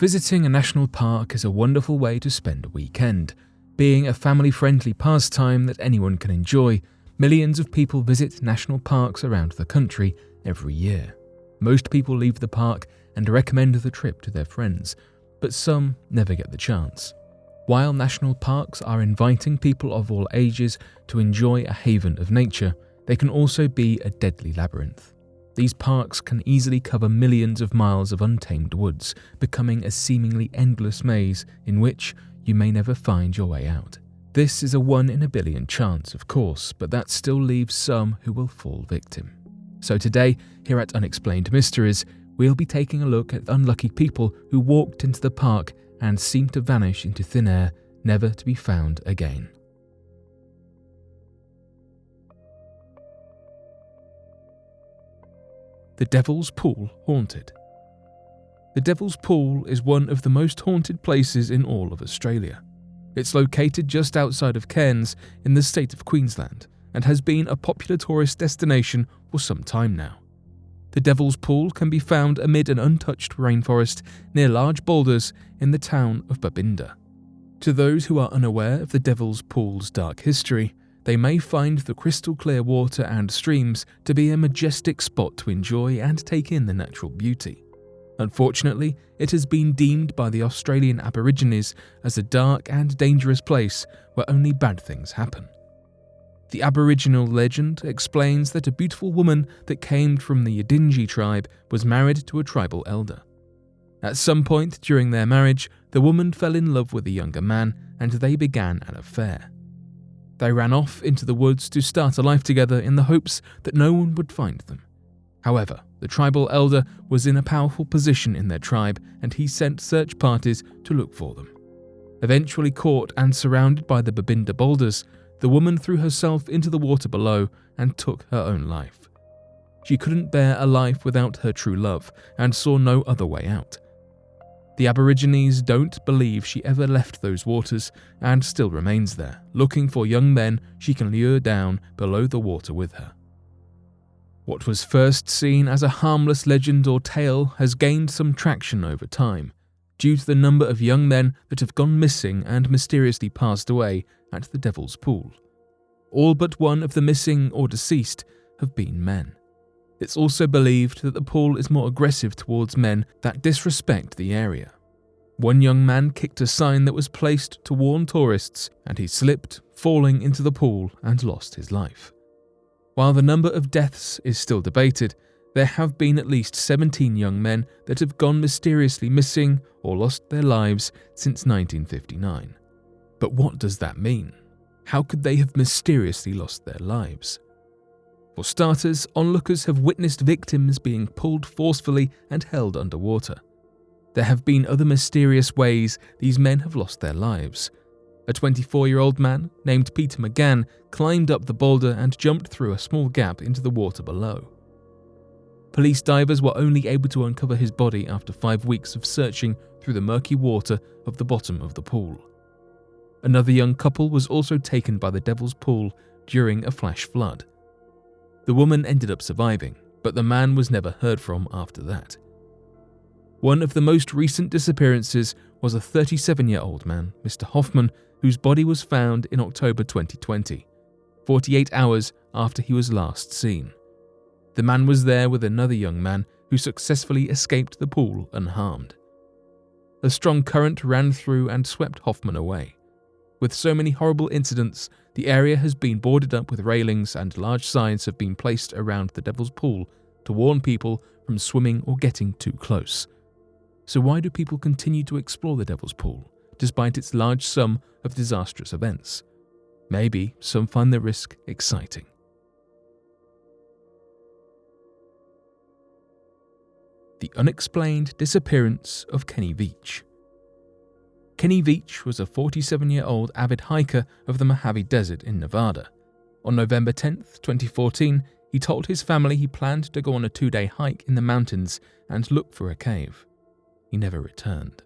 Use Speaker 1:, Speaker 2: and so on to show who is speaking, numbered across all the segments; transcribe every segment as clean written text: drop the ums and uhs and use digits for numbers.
Speaker 1: Visiting a national park is a wonderful way to spend a weekend. Being a family-friendly pastime that anyone can enjoy, millions of people visit national parks around the country every year. Most people leave the park and recommend the trip to their friends, but some never get the chance. While national parks are inviting people of all ages to enjoy a haven of nature, they can also be a deadly labyrinth. These parks can easily cover millions of miles of untamed woods, becoming a seemingly endless maze in which you may never find your way out. This is a 1 in a billion chance, of course, but that still leaves some who will fall victim. So today, here at Unexplained Mysteries, we'll be taking a look at unlucky people who walked into the park and seemed to vanish into thin air, never to be found again. The Devil's Pool Haunted. The Devil's Pool is one of the most haunted places in all of Australia. It's located just outside of Cairns in the state of Queensland and has been a popular tourist destination for some time now. The Devil's Pool can be found amid an untouched rainforest near large boulders in the town of Babinda. To those who are unaware of the Devil's Pool's dark history, they may find the crystal clear water and streams to be a majestic spot to enjoy and take in the natural beauty. Unfortunately, it has been deemed by the Australian Aborigines as a dark and dangerous place where only bad things happen. The Aboriginal legend explains that a beautiful woman that came from the Yidinji tribe was married to a tribal elder. At some point during their marriage, the woman fell in love with a younger man and they began an affair. They ran off into the woods to start a life together in the hopes that no one would find them. However, the tribal elder was in a powerful position in their tribe and he sent search parties to look for them. Eventually caught and surrounded by the Babinda boulders, the woman threw herself into the water below and took her own life. She couldn't bear a life without her true love and saw no other way out. The Aborigines don't believe she ever left those waters and still remains there, looking for young men she can lure down below the water with her. What was first seen as a harmless legend or tale has gained some traction over time, due to the number of young men that have gone missing and mysteriously passed away at the Devil's Pool. All but one of the missing or deceased have been men. It's also believed that the pool is more aggressive towards men that disrespect the area. One young man kicked a sign that was placed to warn tourists, and he slipped, falling into the pool and lost his life. While the number of deaths is still debated, there have been at least 17 young men that have gone mysteriously missing or lost their lives since 1959. But what does that mean? How could they have mysteriously lost their lives? For starters, onlookers have witnessed victims being pulled forcefully and held underwater. There have been other mysterious ways these men have lost their lives. A 24-year-old man named Peter McGann climbed up the boulder and jumped through a small gap into the water below. Police divers were only able to uncover his body after 5 weeks of searching through the murky water of the bottom of the pool. Another young couple was also taken by the Devil's Pool during a flash flood. The woman ended up surviving, but the man was never heard from after that. One of the most recent disappearances was a 37-year-old man, Mr. Hoffman, whose body was found in October 2020, 48 hours after he was last seen. The man was there with another young man who successfully escaped the pool unharmed. A strong current ran through and swept Hoffman away. With so many horrible incidents, the area has been boarded up with railings and large signs have been placed around the Devil's Pool to warn people from swimming or getting too close. So why do people continue to explore the Devil's Pool, despite its large sum of disastrous events? Maybe some find the risk exciting. The unexplained disappearance of Kenny Veach. Kenny Veach was a 47-year-old avid hiker of the Mojave Desert in Nevada. On November 10, 2014, he told his family he planned to go on a 2-day hike in the mountains and look for a cave. He never returned.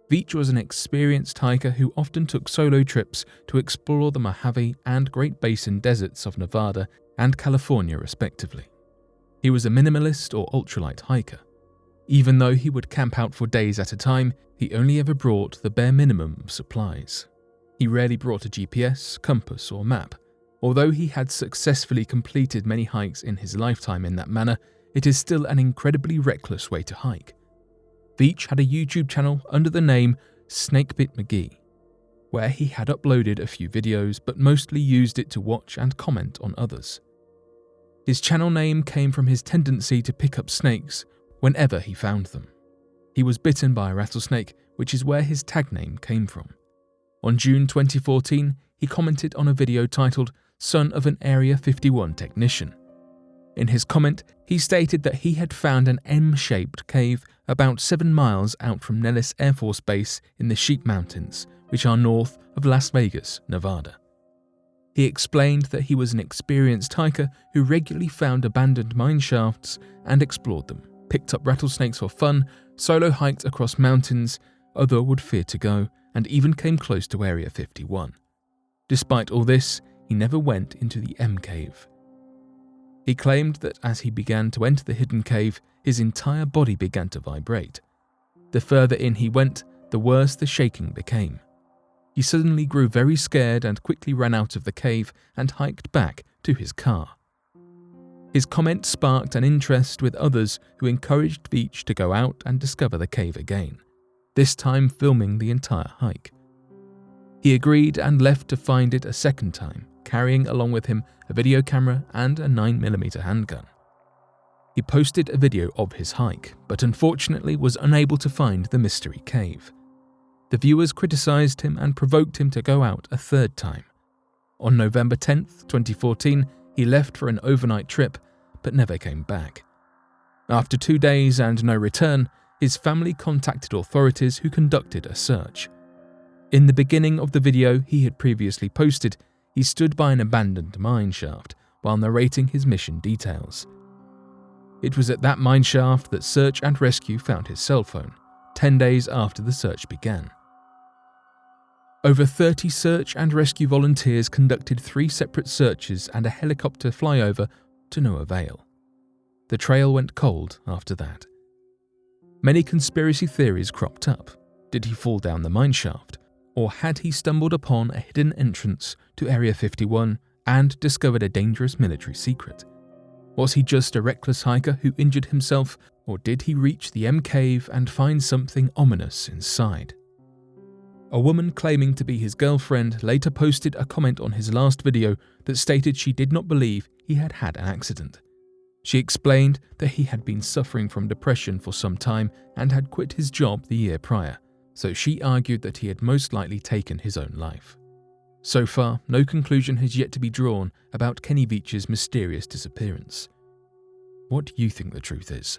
Speaker 1: Veach was an experienced hiker who often took solo trips to explore the Mojave and Great Basin deserts of Nevada and California respectively. He was a minimalist or ultralight hiker. Even though he would camp out for days at a time, he only ever brought the bare minimum of supplies. He rarely brought a GPS, compass, or map. Although he had successfully completed many hikes in his lifetime in that manner, it is still an incredibly reckless way to hike. Veach had a YouTube channel under the name Snakebit McGee, where he had uploaded a few videos but mostly used it to watch and comment on others. His channel name came from his tendency to pick up snakes whenever he found them. He was bitten by a rattlesnake, which is where his tag name came from. On June 2014, he commented on a video titled "Son of an Area 51 Technician." In his comment, he stated that he had found an M-shaped cave about 7 miles out from Nellis Air Force Base in the Sheep Mountains, which are north of Las Vegas, Nevada. He explained that he was an experienced hiker who regularly found abandoned mine shafts and explored them, picked up rattlesnakes for fun, solo hiked across mountains others would fear to go, and even came close to Area 51. Despite all this, he never went into the M cave. He claimed that as he began to enter the hidden cave, his entire body began to vibrate. The further in he went, the worse the shaking became. He suddenly grew very scared and quickly ran out of the cave and hiked back to his car. His comment sparked an interest with others who encouraged Veach to go out and discover the cave again, this time filming the entire hike. He agreed and left to find it a second time, carrying along with him a video camera and a 9mm handgun. He posted a video of his hike, but unfortunately was unable to find the mystery cave. The viewers criticized him and provoked him to go out a third time. On November 10th, 2014, he left for an overnight trip, but never came back. After 2 days and no return, his family contacted authorities who conducted a search. In the beginning of the video he had previously posted, he stood by an abandoned mine shaft while narrating his mission details. It was at that mine shaft that Search and Rescue found his cell phone, 10 days after the search began. Over 30 search and rescue volunteers conducted 3 separate searches and a helicopter flyover to no avail. The trail went cold after that. Many conspiracy theories cropped up. Did he fall down the mine shaft? Or had he stumbled upon a hidden entrance to Area 51 and discovered a dangerous military secret? Was he just a reckless hiker who injured himself, or did he reach the M cave and find something ominous inside? A woman claiming to be his girlfriend later posted a comment on his last video that stated she did not believe he had had an accident. She explained that he had been suffering from depression for some time and had quit his job the year prior, so she argued that he had most likely taken his own life. So far, no conclusion has yet to be drawn about Kenny Veach's mysterious disappearance. What do you think the truth is?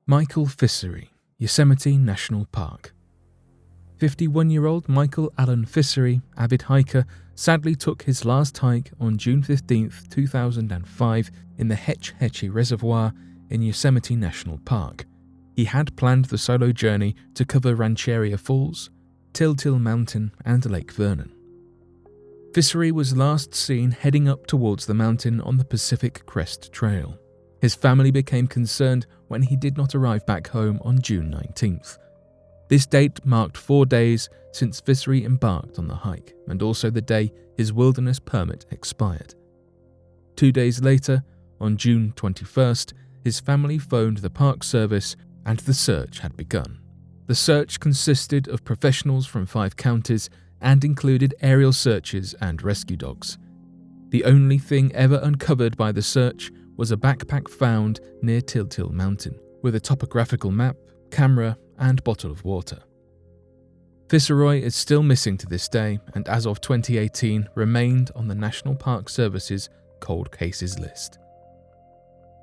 Speaker 1: Michael Fissery, Yosemite National Park. 51-year-old Michael Allen Fissery, avid hiker, sadly took his last hike on June 15, 2005 in the Hetch Hetchy Reservoir in Yosemite National Park. He had planned the solo journey to cover Rancheria Falls, Till Mountain, and Lake Vernon. Fissery was last seen heading up towards the mountain on the Pacific Crest Trail. His family became concerned when he did not arrive back home on June 19th. This date marked 4 days since Fissery embarked on the hike, and also the day his wilderness permit expired. 2 days later, on June 21st, his family phoned the Park Service and the search had begun. The search consisted of professionals from 5 counties and included aerial searches and rescue dogs. The only thing ever uncovered by the search was a backpack found near Till Mountain, with a topographical map, camera, and bottle of water. Fissery is still missing to this day and as of 2018 remained on the National Park Service's cold cases list.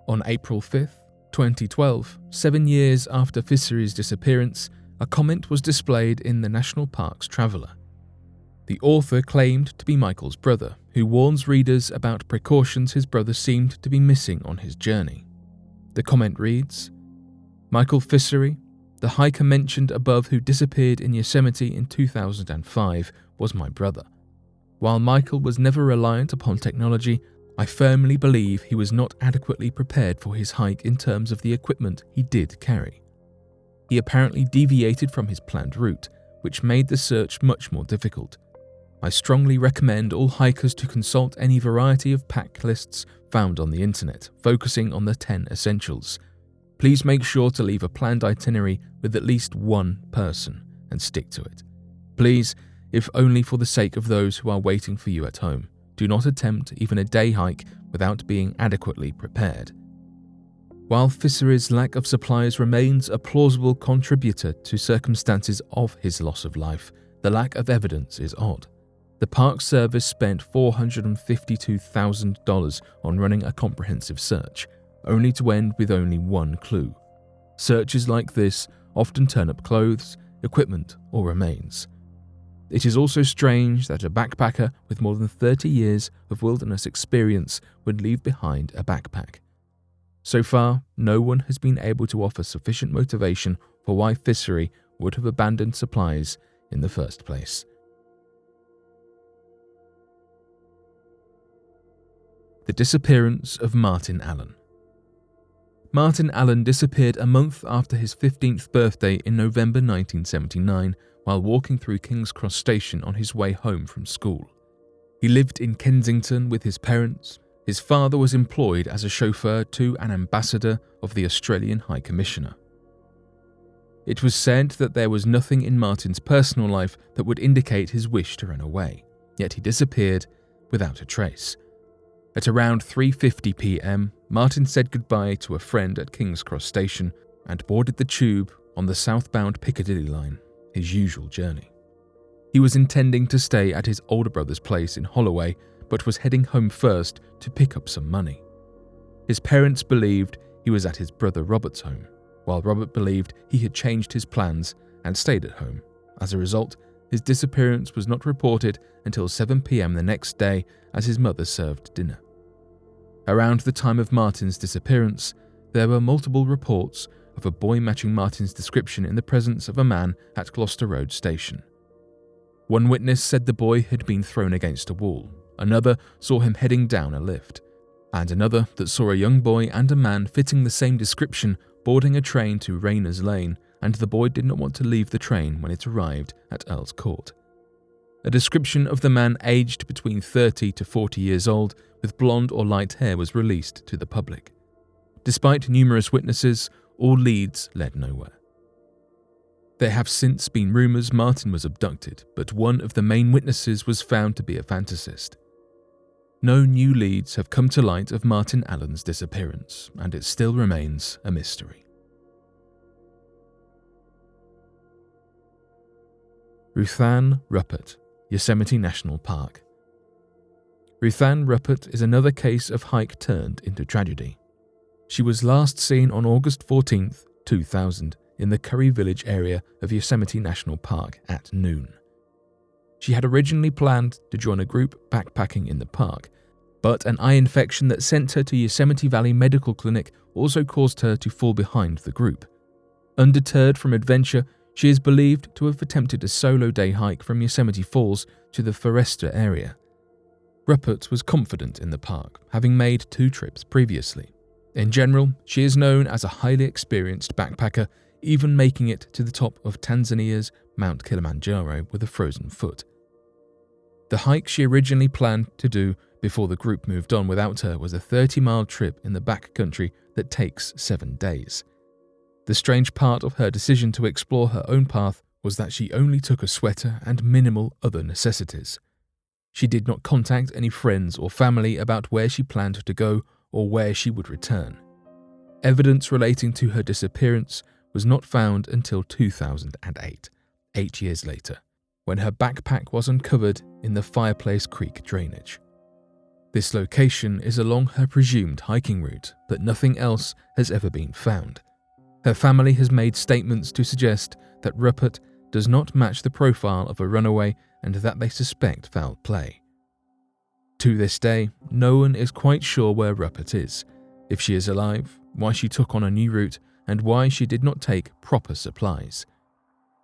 Speaker 1: On April 5th, 2012, 7 years after Fissery's disappearance, a comment was displayed in the National Parks Traveller. The author claimed to be Michael's brother, who warns readers about precautions his brother seemed to be missing on his journey. The comment reads, "Michael Fissery, the hiker mentioned above who disappeared in Yosemite in 2005, was my brother. While Michael was never reliant upon technology, I firmly believe he was not adequately prepared for his hike in terms of the equipment he did carry. He apparently deviated from his planned route, which made the search much more difficult. I strongly recommend all hikers to consult any variety of pack lists found on the internet, focusing on the 10 essentials. Please make sure to leave a planned itinerary with at least one person and stick to it. Please, if only for the sake of those who are waiting for you at home, do not attempt even a day hike without being adequately prepared. While Fishery's lack of supplies remains a plausible contributor to circumstances of his loss of life, the lack of evidence is odd. The Park Service spent $452,000 on running a comprehensive search, only to end with only one clue. Searches like this often turn up clothes, equipment, or remains. It is also strange that a backpacker with more than 30 years of wilderness experience would leave behind a backpack. So far, no one has been able to offer sufficient motivation for why Fishery would have abandoned supplies in the first place. The disappearance of Martin Allen. Martin Allen disappeared a month after his 15th birthday in November 1979 while walking through King's Cross Station on his way home from school. He lived in Kensington with his parents. His father was employed as a chauffeur to an ambassador of the Australian High Commissioner. It was said that there was nothing in Martin's personal life that would indicate his wish to run away, yet he disappeared without a trace. At around 3:50 p.m, Martin said goodbye to a friend at King's Cross Station and boarded the tube on the southbound Piccadilly line, his usual journey. He was intending to stay at his older brother's place in Holloway, but was heading home first to pick up some money. His parents believed he was at his brother Robert's home, while Robert believed he had changed his plans and stayed at home. As a result, his disappearance was not reported until 7 p.m. the next day as his mother served dinner. Around the time of Martin's disappearance, there were multiple reports of a boy matching Martin's description in the presence of a man at Gloucester Road Station. One witness said the boy had been thrown against a wall, another saw him heading down a lift, and another that saw a young boy and a man fitting the same description boarding a train to Rayners Lane, and the boy did not want to leave the train when it arrived at Earl's Court. A description of the man aged between 30 to 40 years old with blonde or light hair was released to the public. Despite numerous witnesses, all leads led nowhere. There have since been rumours Martin was abducted, but one of the main witnesses was found to be a fantasist. No new leads have come to light of Martin Allen's disappearance, and it still remains a mystery. Ruth Ann Ruppert, Yosemite National Park. Ruth Ann Ruppert is another case of hike turned into tragedy. She was last seen on August 14, 2000, in the Curry Village area of Yosemite National Park at noon. She had originally planned to join a group backpacking in the park, but an eye infection that sent her to Yosemite Valley Medical Clinic also caused her to fall behind the group. Undeterred from adventure, she is believed to have attempted a solo day hike from Yosemite Falls to the Forester area. Ruppert was confident in the park, having made 2 trips previously. In general, she is known as a highly experienced backpacker, even making it to the top of Tanzania's Mount Kilimanjaro with a frozen foot. The hike she originally planned to do before the group moved on without her was a 30-mile trip in the backcountry that takes 7 days. The strange part of her decision to explore her own path was that she only took a sweater and minimal other necessities. She did not contact any friends or family about where she planned to go or where she would return. Evidence relating to her disappearance was not found until 2008, 8 years later, when her backpack was uncovered in the Fireplace Creek drainage. This location is along her presumed hiking route, but nothing else has ever been found. Her family has made statements to suggest that Ruppert does not match the profile of a runaway and that they suspect foul play. To this day, no one is quite sure where Ruppert is, if she is alive, why she took on a new route, and why she did not take proper supplies.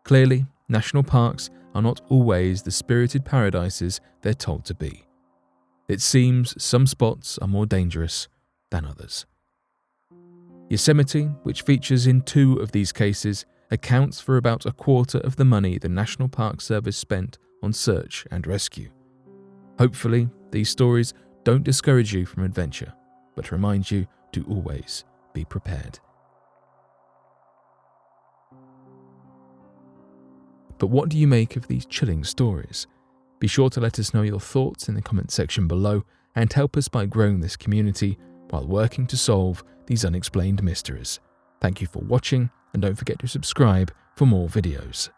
Speaker 1: Clearly, national parks are not always the spirited paradises they're told to be. It seems some spots are more dangerous than others. Yosemite, which features in 2 of these cases, accounts for about a quarter of the money the National Park Service spent on search and rescue. Hopefully, these stories don't discourage you from adventure, but remind you to always be prepared. But what do you make of these chilling stories? Be sure to let us know your thoughts in the comment section below and help us by growing this community while working to solve these unexplained mysteries. Thank you for watching, and don't forget to subscribe for more videos.